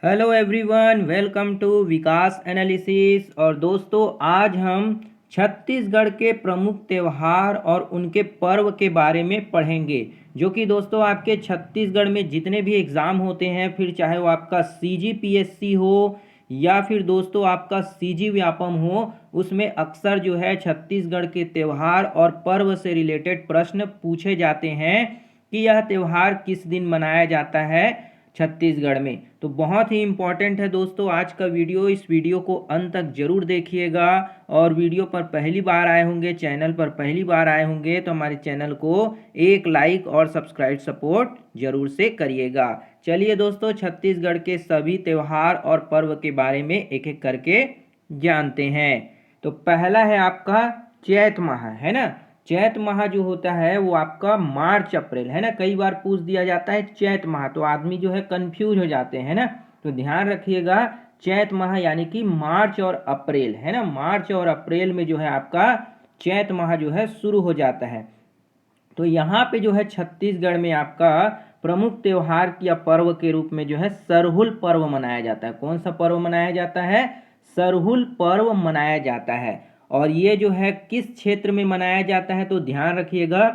Hello everyone, welcome to Vikas analysis. और दोस्तों, आज हम छत्तीसगढ़ के प्रमुख त्यौहार और उनके पर्व के बारे में पढ़ेंगे, जो कि दोस्तों आपके छत्तीसगढ़ में जितने भी एग्ज़ाम होते हैं, फिर चाहे वो आपका सीजीपीएससी हो या फिर दोस्तों आपका सीजी व्यापम हो, उसमें अक्सर जो है छत्तीसगढ़ के त्यौहार और पर्व से रिलेटेड प्रश्न पूछे जाते हैं कि यह त्यौहार किस दिन मनाया जाता है छत्तीसगढ़ में। तो बहुत ही इम्पॉर्टेंट है दोस्तों आज का वीडियो। इस वीडियो को अंत तक जरूर देखिएगा। और वीडियो पर पहली बार आए होंगे, चैनल पर पहली बार आए होंगे, तो हमारे चैनल को एक लाइक और सब्सक्राइब सपोर्ट जरूर से करिएगा। चलिए दोस्तों, छत्तीसगढ़ के सभी त्यौहार और पर्व के बारे में एक एक करके जानते हैं। तो पहला है आपका चैत माह, है ना। चैत माह जो होता है वो आपका मार्च अप्रैल, है ना। कई बार पूछ दिया जाता है चैत माह, तो आदमी जो है कंफ्यूज हो जाते हैं ना। तो ध्यान रखिएगा, चैत माह यानी कि मार्च और अप्रैल, है ना। मार्च और अप्रैल में जो है आपका चैत माह जो है शुरू हो जाता है। तो यहाँ पे जो है छत्तीसगढ़ में आपका प्रमुख त्योहार या पर्व के रूप में जो है सरहुल पर्व मनाया जाता है। कौन सा पर्व मनाया जाता है? सरहुल पर्व मनाया जाता है। और ये जो है किस क्षेत्र में मनाया जाता है? तो ध्यान रखिएगा,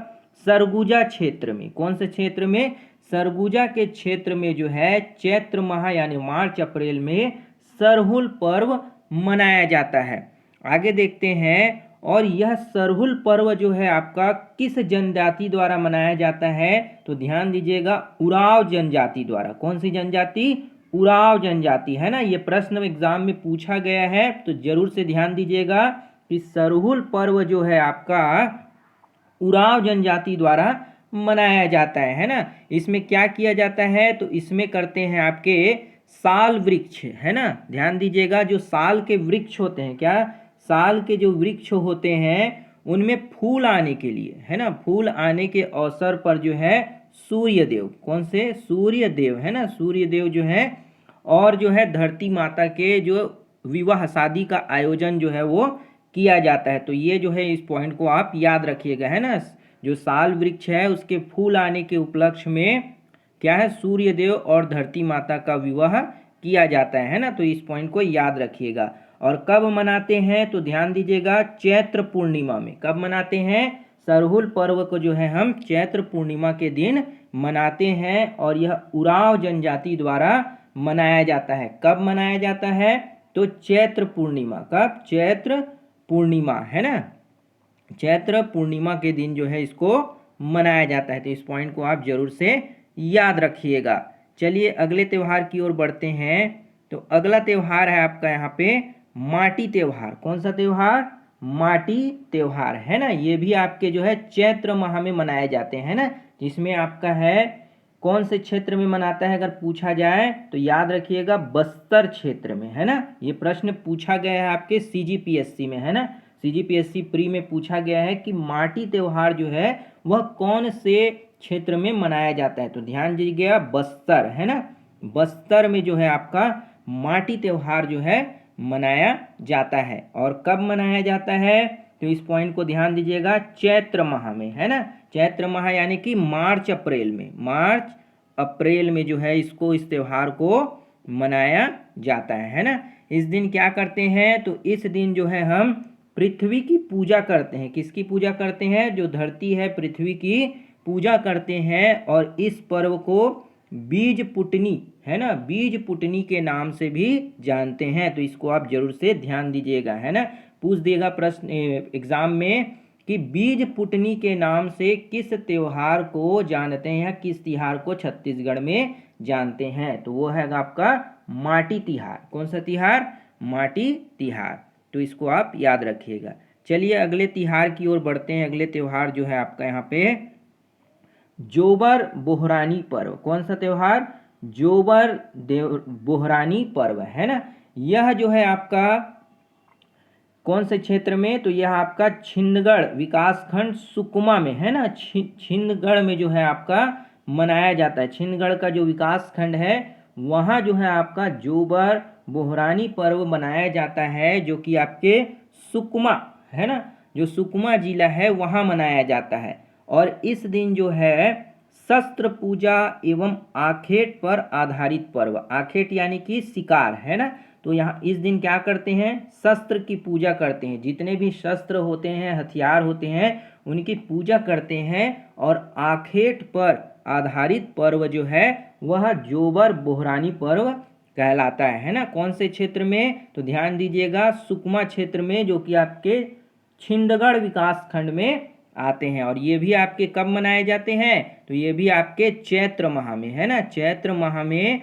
सरगुजा क्षेत्र में। कौन से क्षेत्र में? सरगुजा के क्षेत्र में जो है चैत्र माह यानी मार्च अप्रैल में सरहुल पर्व मनाया जाता है। आगे देखते हैं। और यह सरहुल पर्व जो है आपका किस जनजाति द्वारा मनाया जाता है? तो ध्यान दीजिएगा, उराव जनजाति द्वारा। कौन सी जनजाति? उराव जनजाति, है ना। ये प्रश्न एग्जाम में पूछा गया है, तो जरूर से ध्यान दीजिएगा कि सरहुल पर्व जो है आपका उराव जनजाति द्वारा मनाया जाता है ना। इसमें क्या किया जाता है? तो इसमें करते हैं आपके साल वृक्ष, है ना। ध्यान दीजिएगा, जो साल के वृक्ष होते हैं, क्या साल के जो वृक्ष होते हैं उनमें फूल आने के लिए, है ना, फूल आने के अवसर पर जो है सूर्य देव, कौन से? सूर्य देव, है ना। सूर्य देव जो है और जो है धरती माता के जो विवाह शादी का आयोजन जो है वो किया जाता है। तो ये जो है इस पॉइंट को आप याद रखिएगा, है ना। जो साल वृक्ष है उसके फूल आने के उपलक्ष्य में क्या है? सूर्य देव और धरती माता का विवाह किया जाता है ना। तो इस पॉइंट को याद रखिएगा। और कब मनाते हैं? तो ध्यान दीजिएगा, चैत्र पूर्णिमा में। कब मनाते हैं? सरहुल पर्व को जो है हम चैत्र पूर्णिमा के दिन मनाते हैं। और यह उराव जनजाति द्वारा मनाया जाता है। कब मनाया जाता है? तो चैत्र पूर्णिमा। कब? चैत्र पूर्णिमा, है ना। चैत्र पूर्णिमा के दिन जो है इसको मनाया जाता है। तो इस पॉइंट को आप जरूर से याद रखिएगा। चलिए अगले त्यौहार की ओर बढ़ते हैं। तो अगला त्यौहार है आपका यहाँ पे माटी त्यौहार। कौन सा त्यौहार? माटी त्यौहार, है ना। ये भी आपके जो है चैत्र माह में मनाए जाते हैं ना। जिसमें आपका है कौन से क्षेत्र में मनाता है अगर पूछा जाए तो याद रखिएगा, बस्तर क्षेत्र में, है ना। ये प्रश्न पूछा गया है आपके सीजीपीएससी में, है ना। सीजीपीएससी प्री में पूछा गया है कि माटी त्यौहार जो है वह कौन से क्षेत्र में मनाया जाता है? तो ध्यान दीजिएगा, बस्तर, है ना। बस्तर में जो है आपका माटी त्यौहार जो है मनाया जाता है। और कब मनाया जाता है? तो इस पॉइंट को ध्यान दीजिएगा, चैत्र माह में, है ना। चैत्र माह यानी कि मार्च अप्रैल में। मार्च अप्रैल में जो है इसको, इस त्यौहार को मनाया जाता है ना। इस दिन क्या करते हैं? तो इस दिन जो है हम पृथ्वी की पूजा करते हैं। किसकी पूजा करते हैं? जो धरती है, पृथ्वी की पूजा करते हैं। और इस पर्व को बीज पुटनी, है ना, बीज पुटनी के नाम से भी जानते हैं। तो इसको आप जरूर से ध्यान दीजिएगा, है ना। पूछ देगा प्रश्न एग्जाम में कि बीज पुटनी के नाम से किस त्योहार को जानते हैं या किस तिहार को छत्तीसगढ़ में जानते हैं? तो वो है आपका माटी तिहार। कौन सा तिहार? माटी तिहार। तो इसको आप याद रखिएगा। चलिए अगले तिहार की ओर बढ़ते हैं। अगले त्योहार जो है आपका यहाँ पे जोबर बोहरानी पर्व। कौन सा त्योहार? जोबर बोहरानी पर्व, है ना। यह जो है आपका कौन से क्षेत्र में? तो यह आपका छिंदगढ़ विकासखंड सुकमा में, है ना। छिंदगढ़ में जो है आपका मनाया जाता है। छिंदगढ़ का जो विकासखंड है वहाँ जो है आपका जोबर बोहरानी पर्व मनाया जाता है, जो कि आपके सुकमा, है ना, जो सुकमा जिला है वहाँ मनाया जाता है। और इस दिन जो है शस्त्र पूजा एवं आखेट पर आधारित पर्व। आखेट यानी कि शिकार, है ना। तो यहाँ इस दिन क्या करते हैं, शस्त्र की पूजा करते हैं। जितने भी शस्त्र होते हैं, हथियार होते हैं, उनकी पूजा करते हैं। और आखेट पर आधारित पर्व जो है वह जोबर बोहरानी पर्व कहलाता है ना। कौन से क्षेत्र में, तो ध्यान दीजिएगा, सुकमा क्षेत्र में, जो कि आपके छिंदगढ़ विकास खंड में आते हैं। और ये भी आपके कब मनाए जाते हैं, तो ये भी आपके चैत्र माह में, है ना। चैत्र माह में,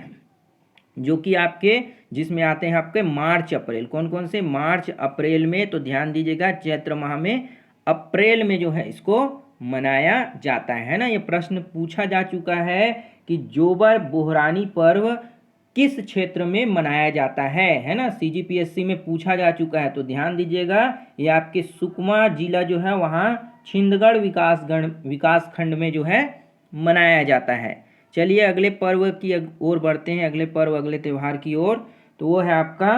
जो कि आपके जिसमें आते हैं आपके मार्च अप्रैल। कौन कौन से, मार्च अप्रैल में। तो ध्यान दीजिएगा, चैत्र माह में अप्रैल में जो है इसको मनाया जाता है ना। ये प्रश्न पूछा जा चुका है कि जोबर बोहरानी पर्व किस क्षेत्र में मनाया जाता है ना। सीजीपीएससी में पूछा जा चुका है। तो ध्यान दीजिएगा, ये आपके सुकमा जिला जो है वहाँ छिंदगढ़ विकास खंड में जो है मनाया जाता है। चलिए अगले पर्व की ओर बढ़ते हैं, अगले पर्व, अगले त्यौहार की ओर। तो वो है आपका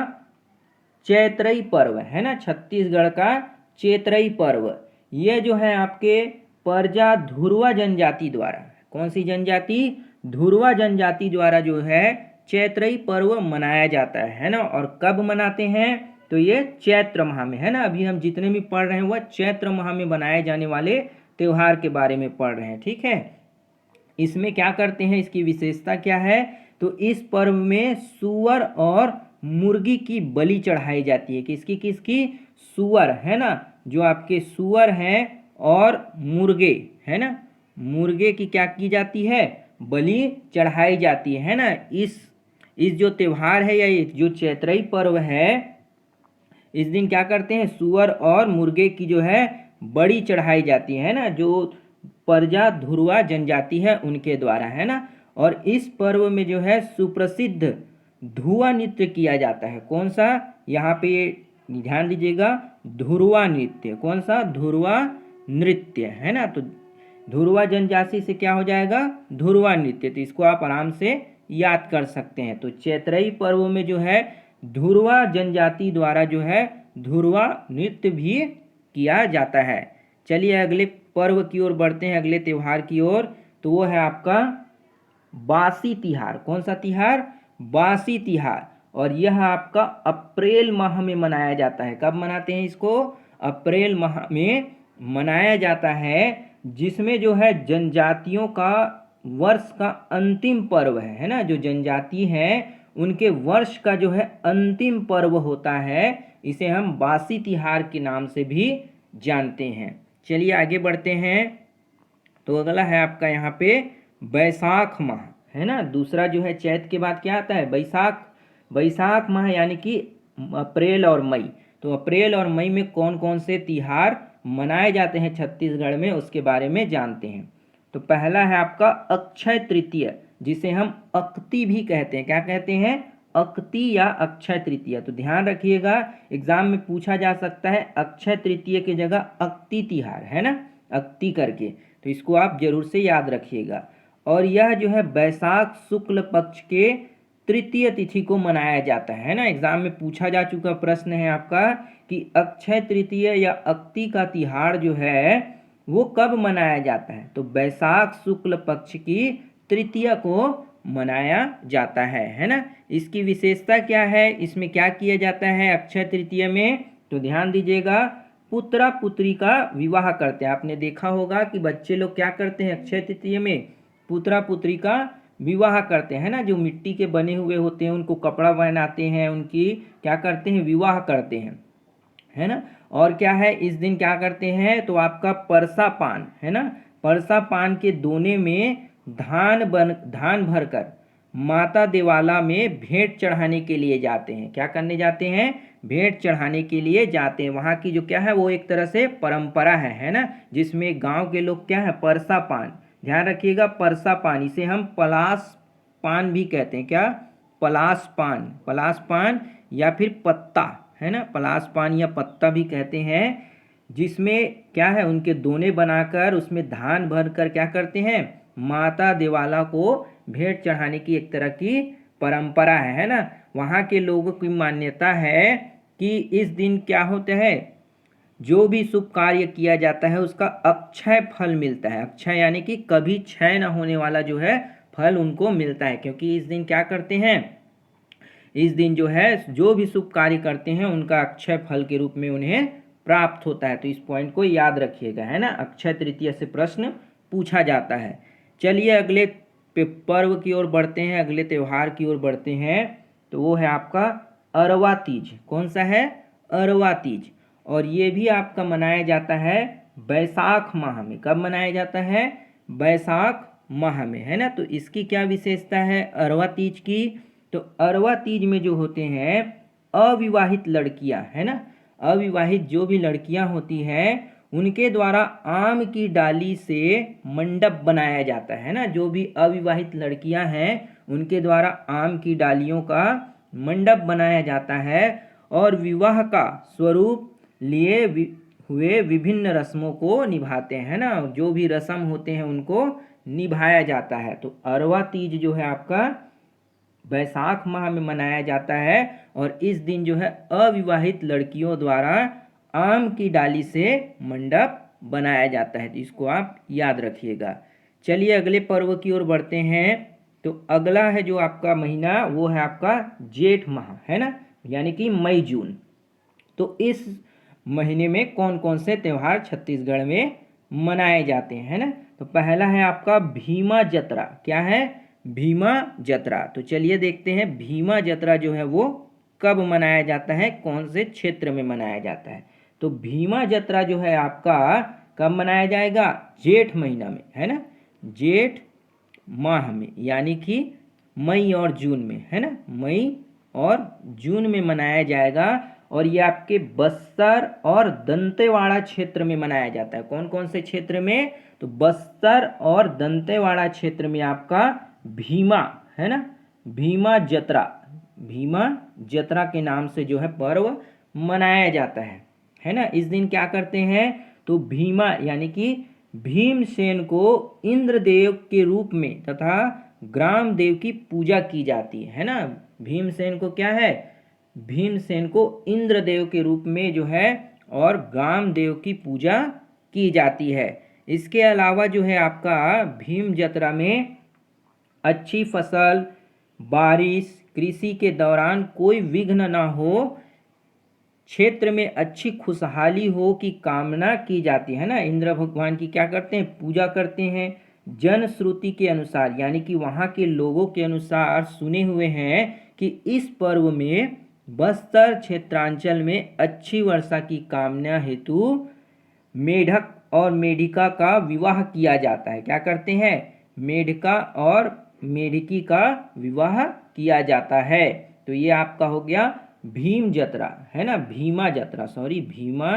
चैत्रई पर्व, है ना। छत्तीसगढ़ का चैत्रई पर्व। ये जो है आपके परजा धुरवा जनजाति द्वारा, कौन सी जनजाति, धुरवा जनजाति द्वारा जो है चैत्रई पर्व मनाया जाता है ना। और कब मनाते हैं, तो ये चैत्र माह में, है ना। अभी हम जितने भी पढ़ रहे हैं वह चैत्र माह में बनाए जाने वाले त्योहार के बारे में पढ़ रहे हैं, ठीक है। इसमें क्या करते हैं, इसकी विशेषता क्या है, तो इस पर्व में सूअर और मुर्गी की बलि चढ़ाई जाती है। किसकी किसकी, सूअर, है ना। जो आपके सूअर हैं और मुर्गे, है ना, मुर्गे की क्या की जाती है, बलि चढ़ाई जाती है ना। इस जो त्यौहार है या जो चैत्रई पर्व है, इस दिन क्या करते हैं, सूअर और मुर्गे की जो है बलि चढ़ाई जाती है ना, जो परजा धुरवा जनजाति है उनके द्वारा, है ना। और इस पर्व में जो है सुप्रसिद्ध धुआ नृत्य किया जाता है। कौन सा, यहाँ पे ध्यान दीजिएगा, धुरवा नृत्य। कौन सा, धुरवा नृत्य, है ना। तो धुरवा जनजाति से क्या हो जाएगा, धुरवा नृत्य। तो इसको आप आराम से याद कर सकते हैं। तो चैत्रई पर्व में जो है धुरवा जनजाति द्वारा जो है धुरवा नृत्य भी किया जाता है। चलिए अगले पर्व की ओर बढ़ते हैं, अगले त्यौहार की ओर। तो वो है आपका बासी तिहार। कौन सा तिहार, बासी तिहार। और यह आपका अप्रैल माह में मनाया जाता है। कब मनाते हैं इसको, अप्रैल माह में मनाया जाता है, जिसमें जो है जनजातियों का वर्ष का अंतिम पर्व है ना। जो जनजाति हैं उनके वर्ष का जो है अंतिम पर्व होता है, इसे हम बासी तिहार के नाम से भी जानते हैं। चलिए आगे बढ़ते हैं। तो अगला है आपका यहाँ पे बैसाख माह, है ना। दूसरा जो है चैत के बाद क्या आता है, बैसाख। बैसाख माह यानी कि अप्रैल और मई। तो अप्रैल और मई में कौन कौन से तिहार मनाए जाते हैं छत्तीसगढ़ में, उसके बारे में जानते हैं। तो पहला है आपका अक्षय तृतीय, जिसे हम अक्ति भी कहते हैं। क्या कहते हैं, अक्ति या अक्षय तृतीय। तो ध्यान रखिएगा, एग्जाम में पूछा जा सकता है अक्षय तृतीय की जगह अक्ति तिहार, है ना, अक्ति करके। तो इसको आप जरूर से याद रखिएगा। और यह जो है बैसाख शुक्ल पक्ष के तृतीय तिथि को मनाया जाता है ना। एग्जाम में पूछा जा चुका प्रश्न है आपका कि अक्षय तृतीय या अक्ति का तिहार जो है वो कब मनाया जाता है। तो बैसाख शुक्ल पक्ष की तृतीया को मनाया जाता है ना। इसकी विशेषता क्या है, इसमें क्या किया जाता है अक्षय तृतीया में, तो ध्यान दीजिएगा, पुत्रा पुत्री का विवाह करते हैं। आपने देखा होगा कि बच्चे लोग क्या करते हैं अक्षय तृतीया में, पुत्रा पुत्री का विवाह करते हैं ना। जो मिट्टी के बने हुए होते हैं उनको कपड़ा पहनाते हैं, उनकी क्या करते हैं, विवाह करते हैं, है ना। और क्या है, इस दिन क्या करते हैं, तो आपका परसा पान, है ना, परसा पान के दोने में धान भरकर माता देवाला में भेंट चढ़ाने के लिए जाते हैं। क्या करने जाते हैं, भेंट चढ़ाने के लिए जाते हैं। वहाँ की जो क्या है वो एक तरह से परंपरा है ना, जिसमें गांव के लोग क्या है परसा पान, ध्यान रखिएगा, परसा पान, इसे हम पलास पान भी कहते हैं। क्या, पलास पान, पलास पान या फिर पत्ता, है ना, पलास पान या पत्ता भी कहते हैं। जिसमें क्या है उनके दोने बनाकर उसमें धान भरकर क्या करते हैं, माता देवाला को भेंट चढ़ाने की एक तरह की परंपरा है ना। वहाँ के लोगों की मान्यता है कि इस दिन क्या होता है, जो भी शुभ कार्य किया जाता है उसका अक्षय फल मिलता है। अक्षय यानी कि कभी क्षय न होने वाला जो है फल उनको मिलता है, क्योंकि इस दिन क्या करते हैं, इस दिन जो है जो भी शुभ कार्य करते हैं उनका अक्षय फल के रूप में उन्हें प्राप्त होता है। तो इस पॉइंट को याद रखिएगा, है ना। अक्षय तृतीया से प्रश्न पूछा जाता है। चलिए अगले पर्व की ओर बढ़ते हैं, अगले त्यौहार की ओर बढ़ते हैं। तो वो है आपका अरवा तीज। कौन सा है? अरवा तीज। और ये भी आपका मनाया जाता है बैसाख माह में। कब मनाया जाता है? बैसाख माह में, है ना। तो इसकी क्या विशेषता है अरवा तीज की? तो अरवा तीज में जो होते हैं अविवाहित लड़कियां, है ना, अविवाहित जो भी लड़कियां होती हैं उनके द्वारा आम की डाली से मंडप बनाया जाता है ना। जो भी अविवाहित लड़कियां हैं उनके द्वारा आम की डालियों का मंडप बनाया जाता है और विवाह का स्वरूप लिए हुए विभिन्न रस्मों को निभाते हैं ना। जो भी रस्म होते हैं उनको निभाया जाता है। तो अरवा तीज जो है आपका बैसाख माह में मनाया जाता है और इस दिन जो है अविवाहित लड़कियों द्वारा आम की डाली से मंडप बनाया जाता है। तो इसको आप याद रखिएगा। चलिए अगले पर्व की ओर बढ़ते हैं। तो अगला है जो आपका महीना वो है आपका जेठ माह, है ना, यानी कि मई जून। तो इस महीने में कौन कौन से त्यौहार छत्तीसगढ़ में मनाए जाते हैं, है ना। तो पहला है आपका भीमा जतरा। क्या है? भीमा जतरा। तो चलिए देखते हैं भीमा जतरा जो है वो कब मनाया जाता है, कौन से क्षेत्र में मनाया जाता है। तो भीमा जतरा जो है आपका कब मनाया जाएगा? जेठ महीना में, है ना, जेठ माह में, यानी कि मई और जून में, है ना, मई और जून में मनाया जाएगा। और ये आपके बस्तर और दंतेवाड़ा क्षेत्र में मनाया जाता है। कौन कौन से क्षेत्र में? तो बस्तर और दंतेवाड़ा क्षेत्र में आपका भीमा, है ना, भीमा जतरा, भीमा जतरा के नाम से जो है पर्व मनाया जाता है ना। इस दिन क्या करते हैं? तो भीमा यानी कि भीमसेन को इंद्रदेव के रूप में तथा ग्राम देव की पूजा की जाती है ना। भीमसेन को क्या है? भीमसेन को इंद्रदेव के रूप में जो है और ग्राम देव की पूजा की जाती है। इसके अलावा जो है आपका भीम जतरा में अच्छी फसल, बारिश, कृषि के दौरान कोई विघ्न ना हो, क्षेत्र में अच्छी खुशहाली हो की कामना की जाती है ना। इंद्र भगवान की क्या करते हैं? पूजा करते हैं। जन श्रुति के अनुसार यानी कि वहाँ के लोगों के अनुसार सुने हुए हैं कि इस पर्व में बस्तर क्षेत्रांचल में अच्छी वर्षा की कामना हेतु मेढक और मेढिका का विवाह किया जाता है। क्या करते हैं? मेढका और मेढकी का विवाह किया जाता है। तो ये आपका हो गया भीम जतरा, है ना, भीमा जतरा, सॉरी भीमा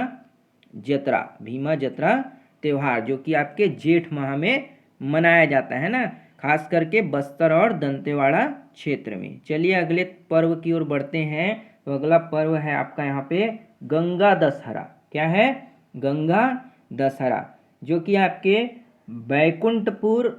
जतरा, भीमा जतरा त्योहार जो कि आपके जेठ माह में मनाया जाता है ना, खास करके बस्तर और दंतेवाड़ा क्षेत्र में। चलिए अगले पर्व की ओर बढ़ते हैं। तो अगला पर्व है आपका यहाँ पे गंगा दशहरा। क्या है? गंगा दशहरा, जो कि आपके बैकुंठपुर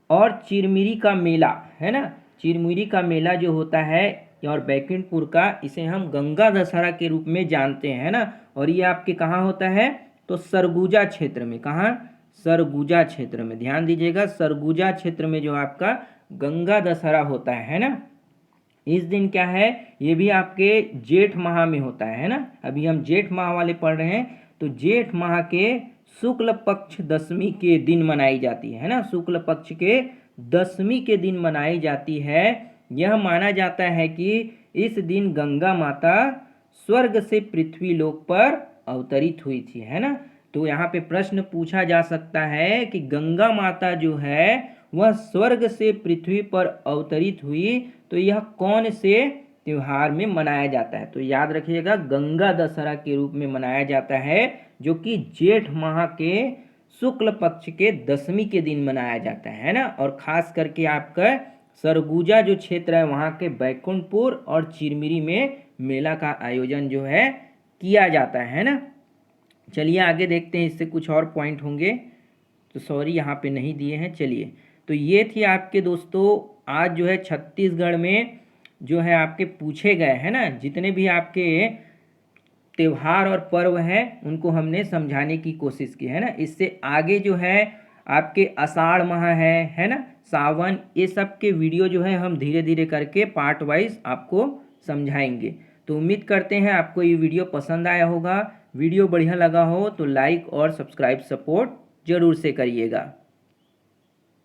और चिरमिरी का मेला, है ना, चिरमिरी का मेला जो होता है और बैकुंठपुर का, इसे हम गंगा दशहरा के रूप में जानते हैं ना। और ये आपके कहाँ होता है? तो सरगुजा क्षेत्र में। कहाँ? सरगुजा क्षेत्र में। ध्यान दीजिएगा, सरगुजा क्षेत्र में जो आपका गंगा दशहरा होता है ना। इस दिन क्या है? ये भी आपके जेठ माह में होता है ना। अभी हम जेठ माह वाले पढ़ रहे हैं। तो जेठ माह के शुक्ल पक्ष दशमी के दिन मनाई जाती है ना। शुक्ल पक्ष के दशमी के दिन मनाई जाती है। यह माना जाता है कि इस दिन गंगा माता स्वर्ग से पृथ्वी लोक पर अवतरित हुई थी, है ना। तो यहाँ पे प्रश्न पूछा जा सकता है कि गंगा माता जो है वह स्वर्ग से पृथ्वी पर अवतरित हुई, तो यह कौन से त्योहार में मनाया जाता है? तो याद रखिएगा गंगा दशहरा के रूप में मनाया जाता है, जो कि जेठ माह के शुक्ल पक्ष के दशमी के दिन मनाया जाता है ना। और खास करके आपका सरगुजा जो क्षेत्र है वहाँ के बैकुंठपुर और चिरमिरी में मेला का आयोजन जो है किया जाता है ना। चलिए आगे देखते हैं, इससे कुछ और पॉइंट होंगे तो सॉरी यहाँ पे नहीं दिए हैं। चलिए, तो ये थी आपके दोस्तों आज जो है छत्तीसगढ़ में जो है आपके पूछे गए, है ना, जितने भी आपके त्यौहार और पर्व हैं उनको हमने समझाने की कोशिश की है ना। इससे आगे जो है आपके आषाढ़ माह है ना, सावन, ये सब के वीडियो जो है हम धीरे धीरे करके पार्ट वाइज आपको समझाएंगे। तो उम्मीद करते हैं आपको ये वीडियो पसंद आया होगा। वीडियो बढ़िया लगा हो तो लाइक और सब्सक्राइब सपोर्ट ज़रूर से करिएगा।